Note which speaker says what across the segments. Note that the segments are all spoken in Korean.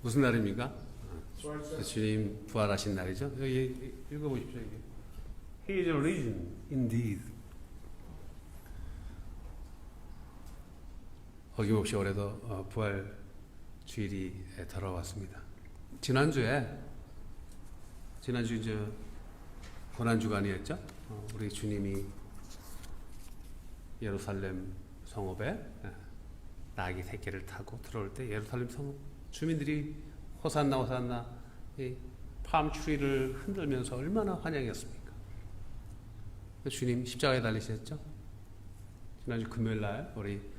Speaker 1: 무슨 날입니까? 주님 부활하신 날이죠. 여기 읽어보십시오. 여기. He is risen indeed. 어김없이 올해도 부활 주일이 돌아왔습니다. 지난주 이제 고난주간이었죠. 우리 주님이 예루살렘 성읍에 나귀 새끼를 타고 들어올 때 예루살렘 성읍 주민들이 호산나 호산나 이 팜트리를 흔들면서 얼마나 환영했습니까? 주님 십자가에 달리셨죠. 지난주 금요일날 우리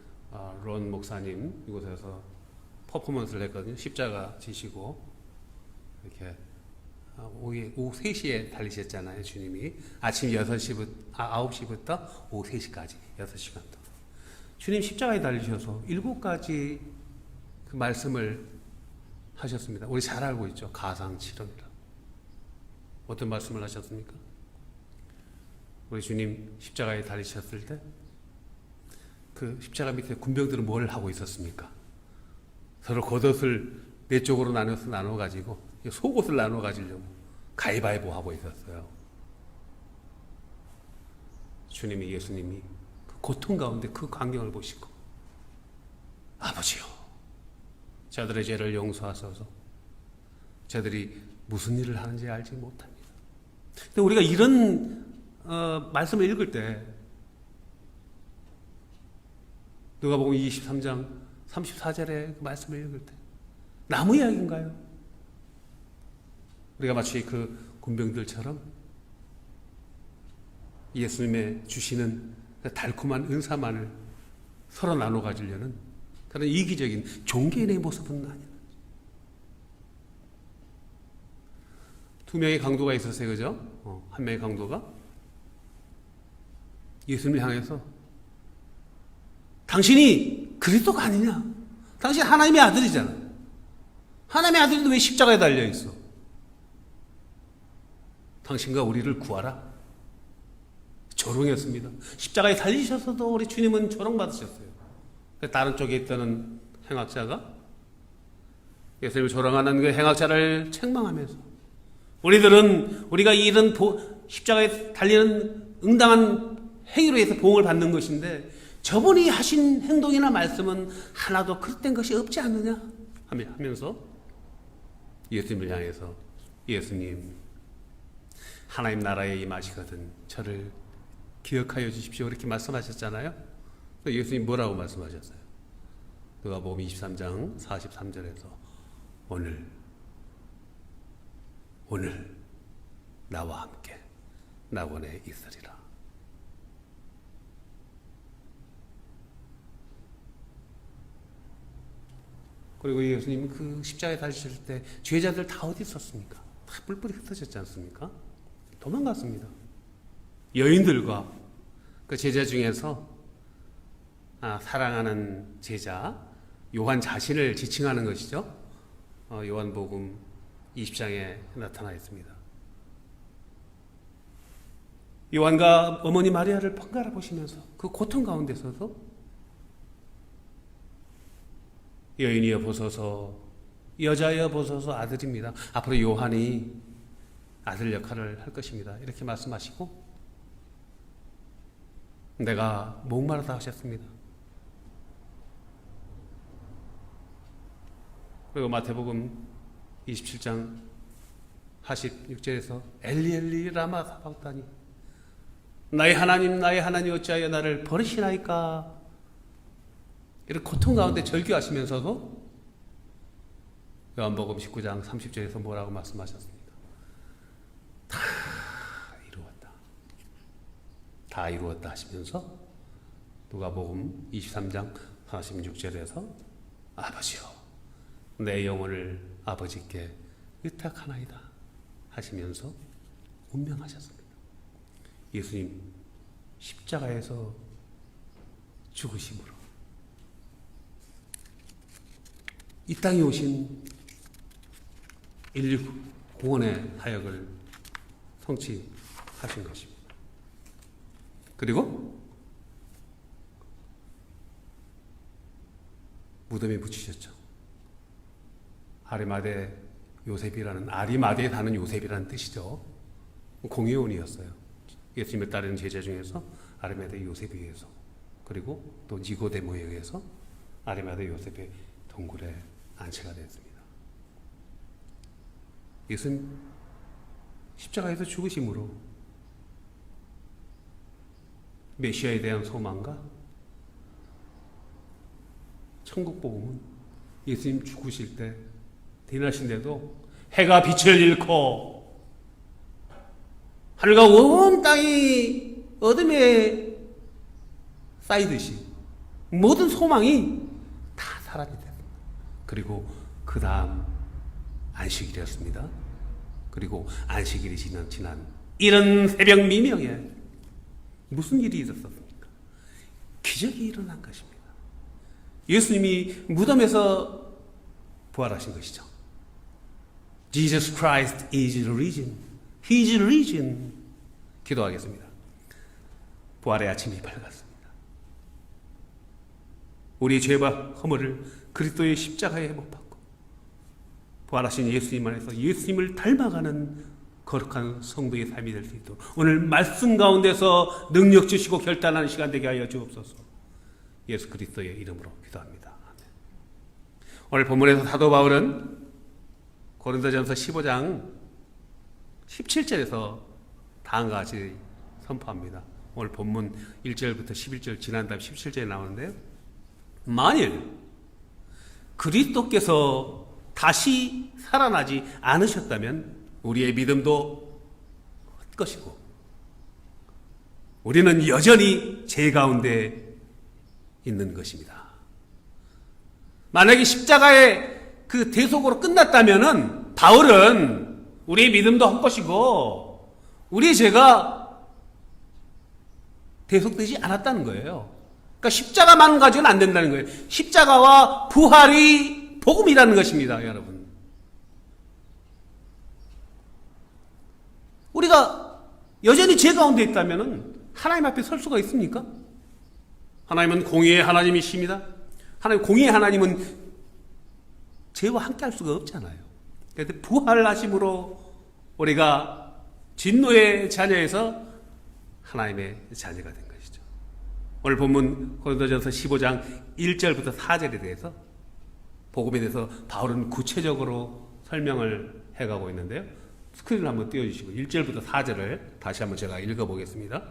Speaker 1: 론 목사님 이곳에서 퍼포먼스를 했거든요. 십자가 지시고 이렇게 오후 3시에 달리셨잖아요. 주님이 아침 9시부터 오후 3시까지 6시간 동안 주님 십자가에 달리셔서 7가지 그 말씀을 하셨습니다. 우리 잘 알고 있죠. 가상칠언이라. 어떤 말씀을 하셨습니까? 우리 주님 십자가에 달리셨을 때 그 십자가 밑에 군병들은 뭘 하고 있었습니까? 서로 겉옷을 네 쪽으로 나눠가지고 속옷을 나눠 가지려고 가위바위보 하고 있었어요. 주님이 예수님이 그 고통 가운데 그 광경을 보시고 아버지요 저들의 죄를 용서하소서 저들이 무슨 일을 하는지 알지 못합니다. 근데 우리가 이런 말씀을 읽을 때 누가복음 23장 34절의 그 말씀을 읽을 때 나무 이야기인가요? 우리가 마치 그 군병들처럼 예수님의 주시는 그 달콤한 은사만을 서로 나눠 가지려는 그런 이기적인 종교인의 모습은 아니라 두 명의 강도가 있었어요. 그죠? 한 명의 강도가 예수님을 향해서 당신이 그리스도가 아니냐? 당신 하나님의 아들이잖아. 하나님의 아들인데 왜 십자가에 달려있어? 당신과 우리를 구하라. 조롱했습니다. 십자가에 달리셔서도 우리 주님은 조롱받으셨어요. 다른 쪽에 있던 행악자가 예수님을 조롱하는 그 행악자를 책망하면서 우리가 이런 십자가에 달리는 응당한 행위로 해서 보응을 받는 것인데 저분이 하신 행동이나 말씀은 하나도 그릇된 것이 없지 않느냐 하면서 예수님을 향해서 예수님 하나님 나라에 임하시거든 저를 기억하여 주십시오 이렇게 말씀하셨잖아요. 예수님 뭐라고 말씀하셨어요? 누가복음 23장 43절에서 오늘 나와 함께 낙원에 있으리라. 그리고 예수님 그 십자가에 달리실 때 죄자들 다 어디 있었습니까? 다 뿔뿔이 흩어졌지 않습니까? 도망갔습니다. 여인들과 그 제자 중에서 사랑하는 제자 요한 자신을 지칭하는 것이죠. 요한복음 20장에 나타나 있습니다. 요한과 어머니 마리아를 번갈아 보시면서 그 고통 가운데서도 여인이여 보소서 여자여 보소서 아들입니다. 앞으로 요한이 아들 역할을 할 것입니다. 이렇게 말씀하시고 내가 목마르다 하셨습니다. 그리고 마태복음 27장 46절에서 엘리 라마 사박다니 나의 하나님 어찌하여 나를 버리시나이까 이런 고통 가운데 절규하시면서도 요한복음 19장 30절에서 뭐라고 말씀하셨습니까? 다 이루었다 하시면서 누가복음 23장 46절에서 아버지여 내 영혼을 아버지께 의탁하나이다 하시면서 운명하셨습니다. 예수님 십자가에서 죽으심으로 이 땅에 오신 인류 구원의 사역을 성취하신 것입니다. 그리고 무덤에 붙이셨죠. 아리마대 요셉이라는, 아리마대에 사는 요셉이라는 뜻이죠. 공회원이었어요. 예수님을 따르는 제자 중에서 아리마대 요셉에 의해서, 그리고 또 니고데모에 의해서 아리마대 요셉의 동굴에 안치가 되었습니다. 예수님 십자가에서 죽으심으로 메시아에 대한 소망과 천국 복음은 예수님 죽으실 때 대낮인데도 해가 빛을 잃고 하늘과 온 땅이 어둠에 쌓이듯이 모든 소망이 다 사라지게 됩니다. 그리고 그 다음 안식일이었습니다. 그리고 안식일이 지난 이른 새벽 미명에 무슨 일이 있었습니까? 기적이 일어난 것입니다. 예수님이 무덤에서 부활하신 것이죠. Jesus Christ is risen. He is risen. 기도하겠습니다. 부활의 아침이 밝았습니다. 우리의 죄와 허물을 그리스도의 십자가에 못 박고 부활하신 예수님 안에서 예수님을 닮아가는 거룩한 성도의 삶이 될 수 있도록 오늘 말씀 가운데서 능력 주시고 결단하는 시간 되게 하여 주옵소서. 예수 그리스도의 이름으로 기도합니다. 아멘. 오늘 본문에서 사도 바울은 고린도전서 15장 17절에서 다음과 같이 선포합니다. 오늘 본문 1절부터 11절 지난 다음 17절에 나오는데요. 만일 그리스도께서 다시 살아나지 않으셨다면 우리의 믿음도 헛것이고 우리는 여전히 죄 가운데 있는 것입니다. 만약에 십자가의 그 대속으로 끝났다면은 바울은 우리의 믿음도 헛것이고 우리의 죄가 대속되지 않았다는 거예요. 그러니까 십자가만 가지고는 안 된다는 거예요. 십자가와 부활이 복음이라는 것입니다, 여러분. 우리가 여전히 죄 가운데 있다면 하나님 앞에 설 수가 있습니까? 하나님은 공의의 하나님이십니다. 공의의 하나님은 죄와 함께 할 수가 없잖아요. 그런데 부활하심으로 우리가 진노의 자녀에서 하나님의 자녀가 된 것이죠. 오늘 본문 고린도전서 15장 1절부터 4절에 대해서 복음에 대해서 바울은 구체적으로 설명을 해가고 있는데요. 스크린을 한번 띄워주시고 1절부터 4절을 다시 한번 제가 읽어보겠습니다.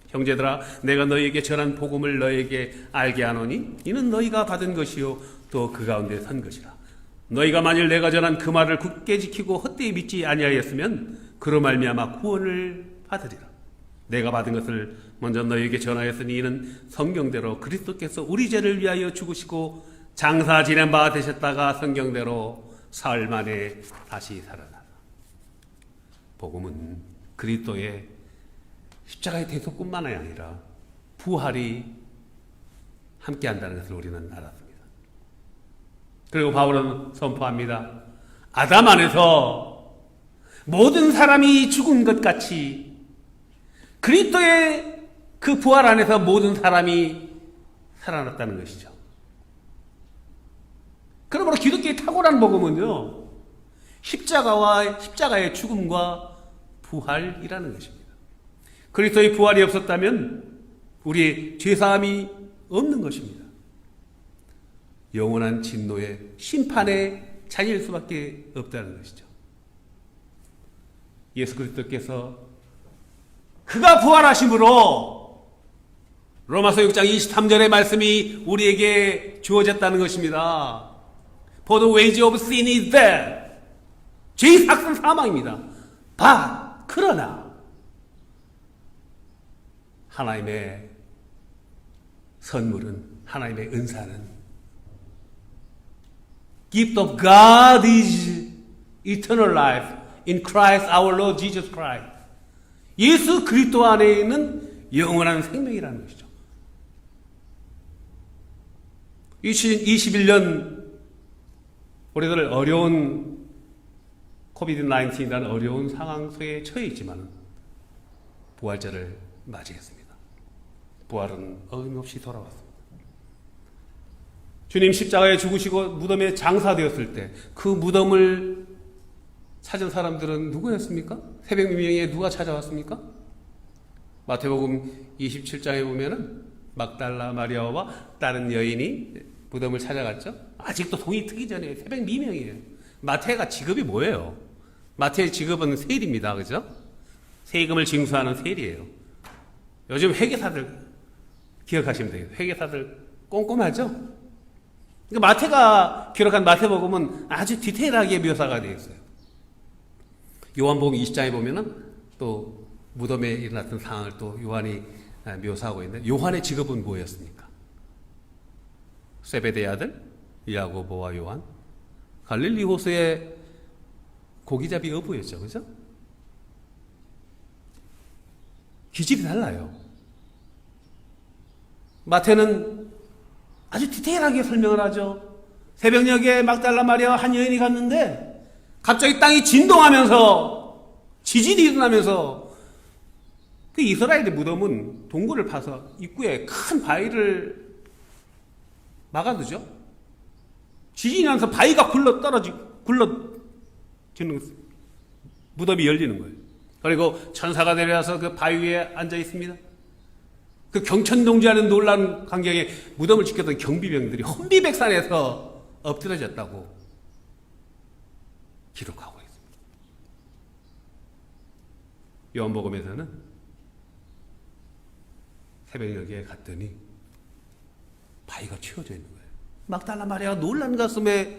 Speaker 1: 형제들아 내가 너희에게 전한 복음을 너희에게 알게 하노니 이는 너희가 받은 것이요 또 그 가운데 선 것이라. 너희가 만일 내가 전한 그 말을 굳게 지키고 헛되이 믿지 아니하였으면 그로 말미암아 구원을 받으리라. 내가 받은 것을 먼저 너희에게 전하였으니 이는 성경대로 그리스도께서 우리 죄를 위하여 죽으시고 장사 지낸 바 되셨다가 성경대로 사흘 만에 다시 살아나라. 복음은 그리스도의 십자가의 대속뿐만 아니라 부활이 함께한다는 것을 우리는 알았습니다. 그리고 바울은 선포합니다. 아담 안에서 모든 사람이 죽은 것 같이 그리스도의 그 부활 안에서 모든 사람이 살아났다는 것이죠. 그러므로 기독교의 탁월한 복음은요, 십자가의 죽음과 부활이라는 것입니다. 그리스도의 부활이 없었다면 우리의 죄사함이 없는 것입니다. 영원한 진노의 심판의 자녀일 수밖에 없다는 것이죠. 예수 그리스도께서 그가 부활하심으로 로마서 6장 23절의 말씀이 우리에게 주어졌다는 것입니다. For the wage of sin is death. 죄의 삭은 사망입니다. 그러나 하나님의 선물은, 하나님의 은사는 gift of God is eternal life in Christ our Lord Jesus Christ. 예수 그리스도 안에 있는 영원한 생명이라는 것이죠. 2021년 우리들 어려운 코비드-19이라는 어려운 상황 속에 처해 있지만 부활절을 맞이했습니다. 부활은 어김없이 돌아왔습니다. 주님 십자가에 죽으시고 무덤에 장사되었을 때 그 무덤을 찾은 사람들은 누구였습니까? 새벽 미명에 누가 찾아왔습니까? 마태복음 27장에 보면은 막달라 마리아와 다른 여인이 무덤을 찾아갔죠. 아직도 동이 트기 전에 새벽 미명이에요. 마태가 직업이 뭐예요? 마태의 직업은 세일입니다. 그죠? 세금을 징수하는 세일이에요. 요즘 회계사들 기억하시면 돼요. 회계사들 꼼꼼하죠? 그러니까 마태가 기록한 마태복음은 아주 디테일하게 묘사가 되어 있어요. 요한복음 20장에 보면은 또 무덤에 일어났던 상황을 또 요한이 묘사하고 있는데, 요한의 직업은 뭐였습니까? 세베대의 아들 야고보와 요한, 갈릴리 호수의 고기잡이 어부였죠. 그죠? 기질이 달라요. 마태는 아주 디테일하게 설명을 하죠. 새벽녘에 막달라 마리아와 한 여인이 갔는데 갑자기 땅이 진동하면서 지진이 일어나면서 그 이스라엘의 무덤은 동굴을 파서 입구에 큰 바위를 막아두죠. 지진이 나면서 바위가 굴러지는 무덤이 열리는 거예요. 그리고 천사가 내려와서 그 바위 위에 앉아 있습니다. 그 경천동지하는 놀라운 광경에 무덤을 지켰던 경비병들이 혼비백산에서 엎드려졌다고 기록하고 있습니다. 요한복음에서는 새벽녘에 갔더니 바위가 채워져 있는 거예요. 막달라 마리아가 놀란 가슴에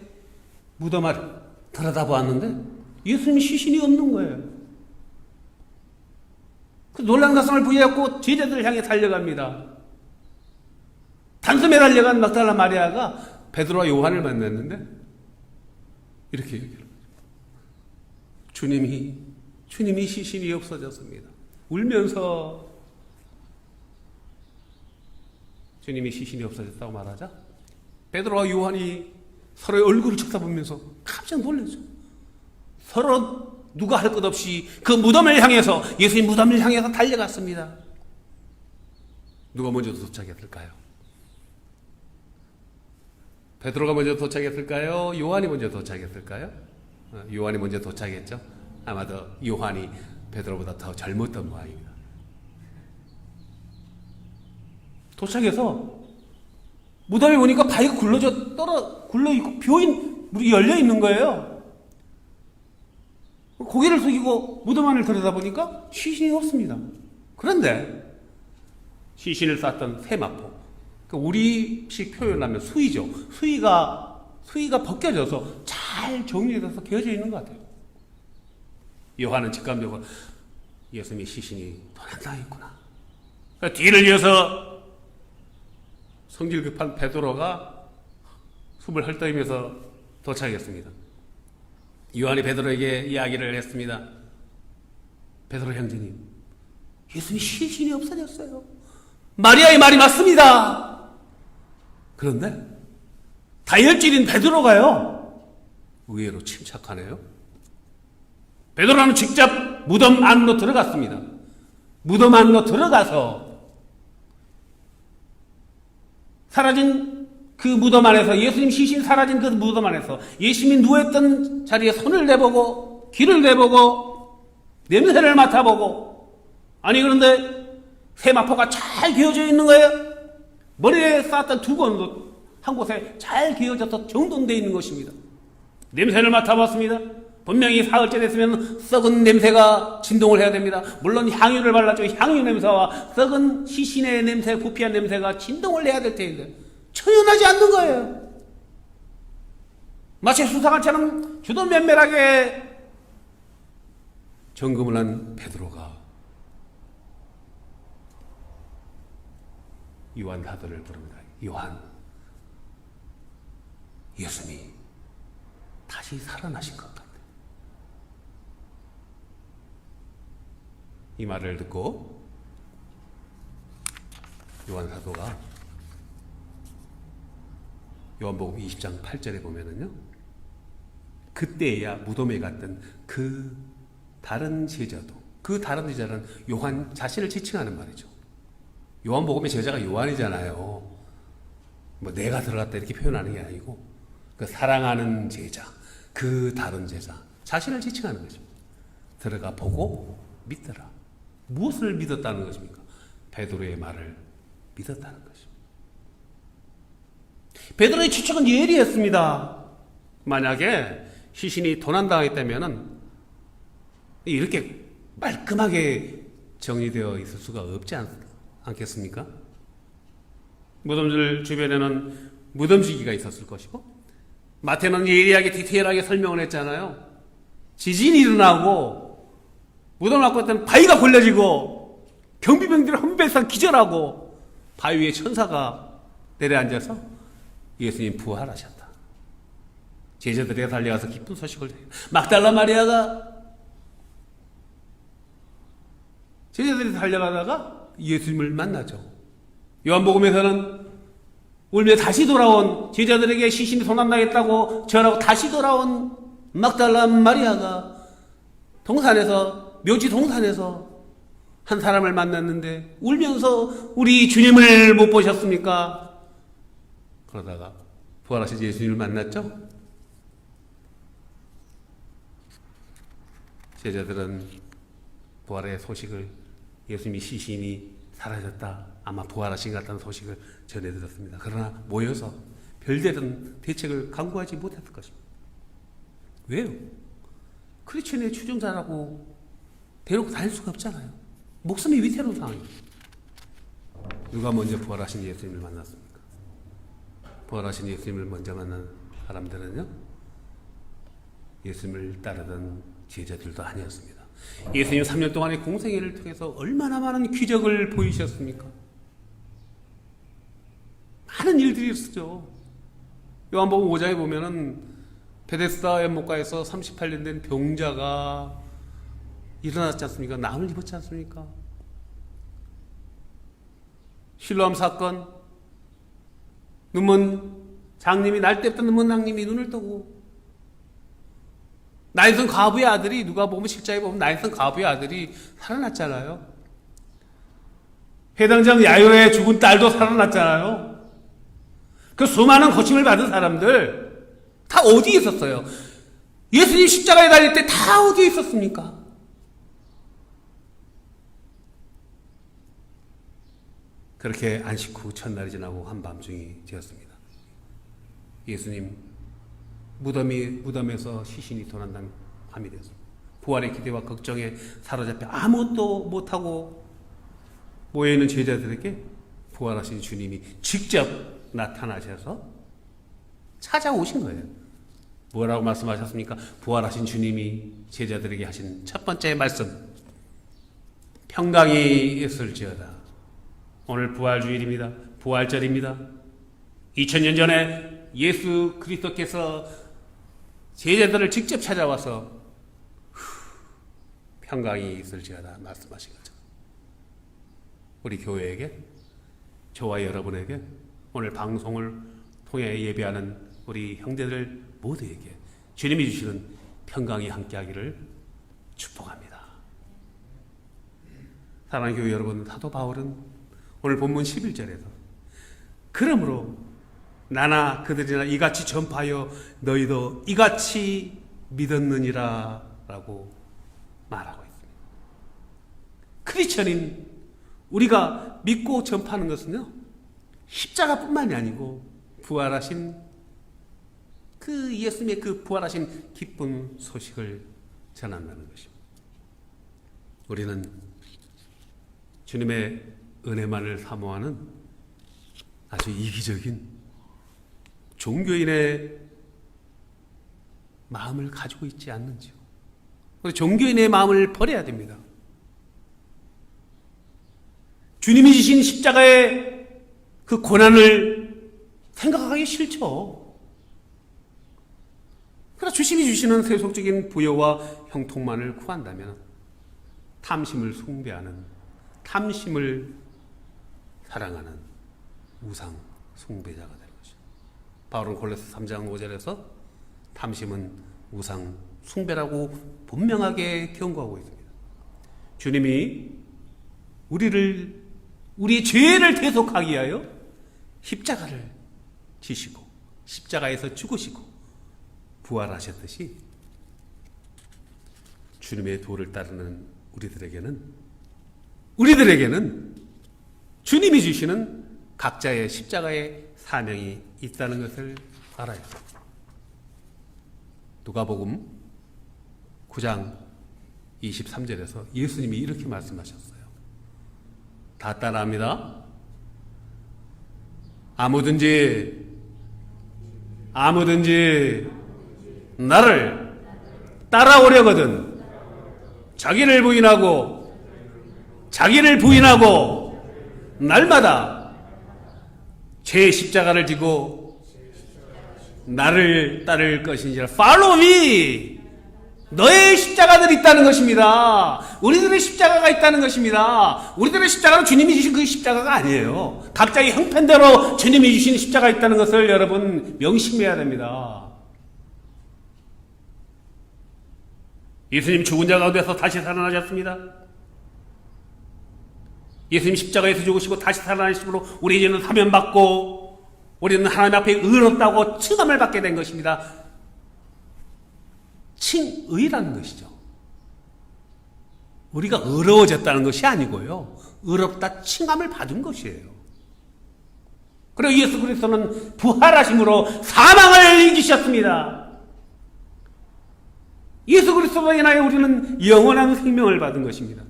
Speaker 1: 무덤을 들여다보았는데 예수님이 시신이 없는 거예요. 그 놀란 가슴을 부여잡고 제자들을 향해 달려갑니다. 단숨에 달려간 막달라 마리아가 베드로와 요한을 만났는데 이렇게 얘기합니다. 주님이 시신이 없어졌습니다. 울면서 주님이 시신이 없어졌다고 말하자 베드로와 요한이 서로의 얼굴을 쳐다보면서 깜짝 놀랐죠. 서로 누가 할 것 없이 그 무덤을 향해서, 예수님 무덤을 향해서 달려갔습니다. 누가 먼저 도착했을까요? 베드로가 먼저 도착했을까요? 요한이 먼저 도착했을까요? 요한이 먼저 도착했죠. 아마도 요한이 베드로보다 더 젊었던 모양입니다. 도착해서 무덤에 보니까 바위가 굴러있고 비어있는 물이 열려있는 거예요. 고개를 숙이고 무덤 안을 들여다보니까 시신이 없습니다. 그런데 시신을 쌌던 세마포, 우리식 표현하면 수의죠. 수의가 벗겨져서 잘 정리돼서 개어져 있는 것 같아요. 요한은 직감적으로 예수님의 시신이 도난당했구나. 뒤를 이어서 성질 급한 베드로가 숨을 헐떡이면서 도착했습니다. 요한이 베드로에게 이야기를 했습니다. 베드로 형제님, 예수님이 시신이 없어졌어요. 마리아의 말이 맞습니다. 그런데 다혈질인 베드로가요, 의외로 침착하네요. 베드로는 직접 무덤 안으로 들어갔습니다. 무덤 안으로 들어가서 사라진 그 무덤 안에서, 예수님 시신 사라진 그 무덤 안에서 예수님이 누워있던 자리에 손을 대보고 귀를 대보고 냄새를 맡아보고, 아니 그런데 세마포가 잘 기어져 있는 거예요. 머리에 쌓았던 두건도 한 곳에 잘 기어져서 정돈되어 있는 것입니다. 냄새를 맡아봤습니다. 분명히 사흘째 됐으면 썩은 냄새가 진동을 해야 됩니다. 물론 향유를 발랐죠. 향유 냄새와 썩은 시신의 냄새, 부피한 냄새가 진동을 해야 될 텐데 천연하지 않는 거예요. 마치 수상한처럼 주도면밀하게 점검을 한 베드로가 요한 사도를 부릅니다. 요한, 예수님이 다시 살아나신 것 같다. 이 말을 듣고 요한 사도가 요한복음 20장 8절에 보면은요, 그때야 무덤에 갔던 그 다른 제자도, 그 다른 제자는 요한 자신을 지칭하는 말이죠. 요한복음의 제자가 요한이잖아요. 뭐 내가 들어갔다 이렇게 표현하는 게 아니고 그 사랑하는 제자, 그 다른 제자, 자신을 지칭하는 것입니다. 들어가 보고 믿더라. 무엇을 믿었다는 것입니까? 베드로의 말을 믿었다는 것입니다. 베드로의 추측은 예리했습니다. 만약에 시신이 도난당했다면 이렇게 말끔하게 정리되어 있을 수가 없지 않겠습니까? 무덤들 주변에는 무덤지기가 있었을 것이고, 마태는 예리하게 디테일하게 설명을 했잖아요. 지진이 일어나고 무덤을 막고 있던 바위가 골려지고 경비병들이 험배상 기절하고 바위 위에 천사가 내려앉아서 예수님 부활하셨다. 제자들이 달려가서 기쁜 소식을 해요. 막달라 마리아가 제자들이 달려가다가 예수님을 만나죠. 요한복음에서는 울며 다시 돌아온 제자들에게 시신이 도난당했다고 전하고 다시 돌아온 막달라 마리아가 묘지 동산에서 한 사람을 만났는데 울면서 우리 주님을 못 보셨습니까? 그러다가 부활하신 예수님을 만났죠. 제자들은 부활의 소식을, 예수님이 시신이 사라졌다, 아마 부활하신 것 같다는 소식을 전해들었습니다. 그러나 모여서 별다른 대책을 강구하지 못했을 것입니다. 왜요? 크리스천의 추종자라고 데리고 다닐 수가 없잖아요. 목숨이 위태로운 상황입니다. 누가 먼저 부활하신 예수님을 만났습니까? 부활하신 예수님을 먼저 만난 사람들은요, 예수님을 따르던 제자들도 아니었습니다. 예수님 3년 동안의 공생애를 통해서 얼마나 많은 기적을 보이셨습니까? 많은 일들이 있었죠. 요한복음 5장에 보면은 베데스다 연못가에서 38년 된 병자가 일어났지 않습니까? 남을 입었지 않습니까? 실로암 사건, 눈먼 장님이, 날 때부터 눈먼 장님이 눈을 뜨고, 나인선 과부의 아들이, 누가 보면 실자에 보면 나인선 과부의 아들이 살아났잖아요. 해당장 야요의 죽은 딸도 살아났잖아요. 그 수많은 고침을 받은 사람들 다 어디에 있었어요? 예수님 십자가에 달릴 때 다 어디에 있었습니까? 그렇게 안식 후 첫날이 지나고 한밤중이 되었습니다. 예수님 무덤에서 시신이 도난당 밤이 되었습니다. 부활의 기대와 걱정에 사로잡혀 아무것도 못하고 모여있는 제자들에게 부활하신 주님이 직접 나타나셔서 찾아오신 거예요. 뭐라고 말씀하셨습니까? 부활하신 주님이 제자들에게 하신 첫 번째 말씀, 평강이 있을지어다. 오늘 부활주일입니다. 부활절입니다. 2000년 전에 예수 그리스도께서 제자들을 직접 찾아와서 평강이 있을지어다 말씀하신 거죠. 우리 교회에게, 저와 여러분에게, 오늘 방송을 통해 예배하는 우리 형제들 모두에게 주님이 주시는 평강이 함께하기를 축복합니다. 사랑하는 교회 여러분, 사도 바울은 오늘 본문 11절에서 그러므로 나나 그들이나 이같이 전파하여 너희도 이같이 믿었느니라 라고 말하고 있습니다. 크리스천인 우리가 믿고 전파하는 것은요, 십자가뿐만이 아니고 부활하신 그 예수님의 그 부활하신 기쁜 소식을 전한다는 것입니다. 우리는 주님의 은혜만을 사모하는 아주 이기적인 종교인의 마음을 가지고 있지 않는지요. 종교인의 마음을 버려야 됩니다. 주님이 지신 십자가의 그 고난을 생각하기 싫죠. 그러나 주님이 주시는 세속적인 부여와 형통만을 구한다면 탐심을 숭배하는, 탐심을 사랑하는 우상 숭배자가 되는 것이죠. 바울은 골로새 3장 5절에서 탐심은 우상 숭배라고 분명하게 경고하고 있습니다. 주님이 우리의 죄를 대속하기 위하여 십자가를 지시고 십자가에서 죽으시고 부활하셨듯이 주님의 도를 따르는 우리들에게는 주님이 주시는 각자의 십자가의 사명이 있다는 것을 알아요. 누가복음 9장 23절에서 예수님이 이렇게 말씀하셨어요. 다 따라합니다. 아무든지 나를 따라오려거든 자기를 부인하고 날마다 제 십자가를 지고 나를 따를 것인지라. Follow me. 너의 십자가들이 있다는 것입니다. 우리들의 십자가가 있다는 것입니다. 우리들의 십자가는 주님이 주신 그 십자가가 아니에요. 각자의 형편대로 주님이 주신 십자가 있다는 것을 여러분 명심해야 됩니다. 예수님 죽은 자 가운데서 다시 살아나셨습니다. 예수님 십자가에서 죽으시고 다시 살아나심으로 우리 이제는 사면받고 우리는 하나님 앞에 의롭다고 칭함을 받게 된 것입니다. 칭의라는 것이죠. 우리가 의로워졌다는 것이 아니고요. 의롭다 칭함을 받은 것이에요. 그리고 예수 그리스도는 부활하심으로 사망을 이기셨습니다. 예수 그리스도로 인하여 우리는 영원한 생명을 받은 것입니다.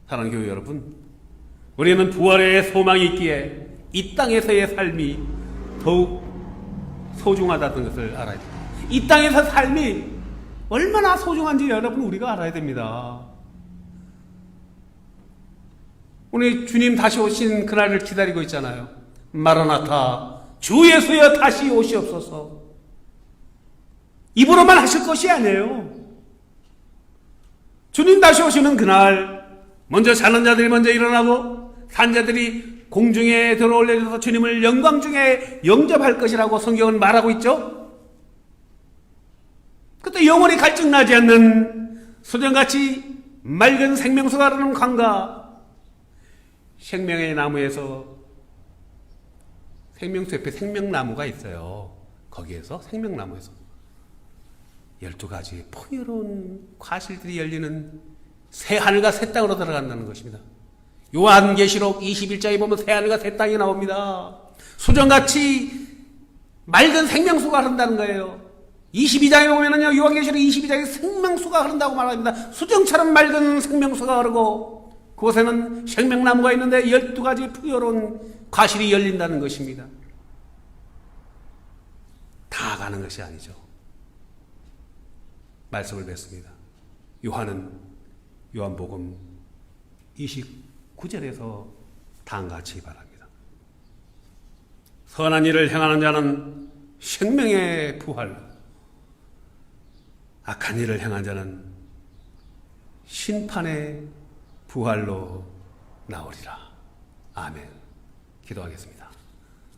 Speaker 1: 사랑하는 교회 여러분, 우리는 부활의 소망이 있기에 이 땅에서의 삶이 더욱 소중하다는 것을 알아야 됩니다. 이 땅에서 삶이 얼마나 소중한지 여러분 우리가 알아야 됩니다. 우리 주님 다시 오신 그날을 기다리고 있잖아요. 마라나타, 주 예수여 다시 오시옵소서. 입으로만 하실 것이 아니에요. 주님 다시 오시는 그날 먼저 자는 자들이 먼저 일어나고 산자들이 공중에 들어올려져서 주님을 영광 중에 영접할 것이라고 성경은 말하고 있죠. 그때 영원히 갈증나지 않는 소정같이 맑은 생명수가 흐르는 강가, 생명의 나무에서 생명수 옆에 생명나무가 있어요. 거기에서 생명나무에서 12가지의 풍요로운 과실들이 열리는 새 하늘과 새 땅으로 들어간다는 것입니다. 요한계시록 21장에 보면 새 하늘과 새 땅이 나옵니다. 수정같이 맑은 생명수가 흐른다는 거예요. 22장에 보면은요, 요한계시록 22장에 생명수가 흐른다고 말합니다. 수정처럼 맑은 생명수가 흐르고 그곳에는 생명나무가 있는데 12가지 풍요로운 과실이 열린다는 것입니다. 다 가는 것이 아니죠. 말씀을 뵙습니다. 요한은 요한복음 29절에서 다음같이 말합니다. 선한 일을 행하는 자는 생명의 부활로, 악한 일을 행한 자는 심판의 부활로 나오리라. 아멘. 기도하겠습니다.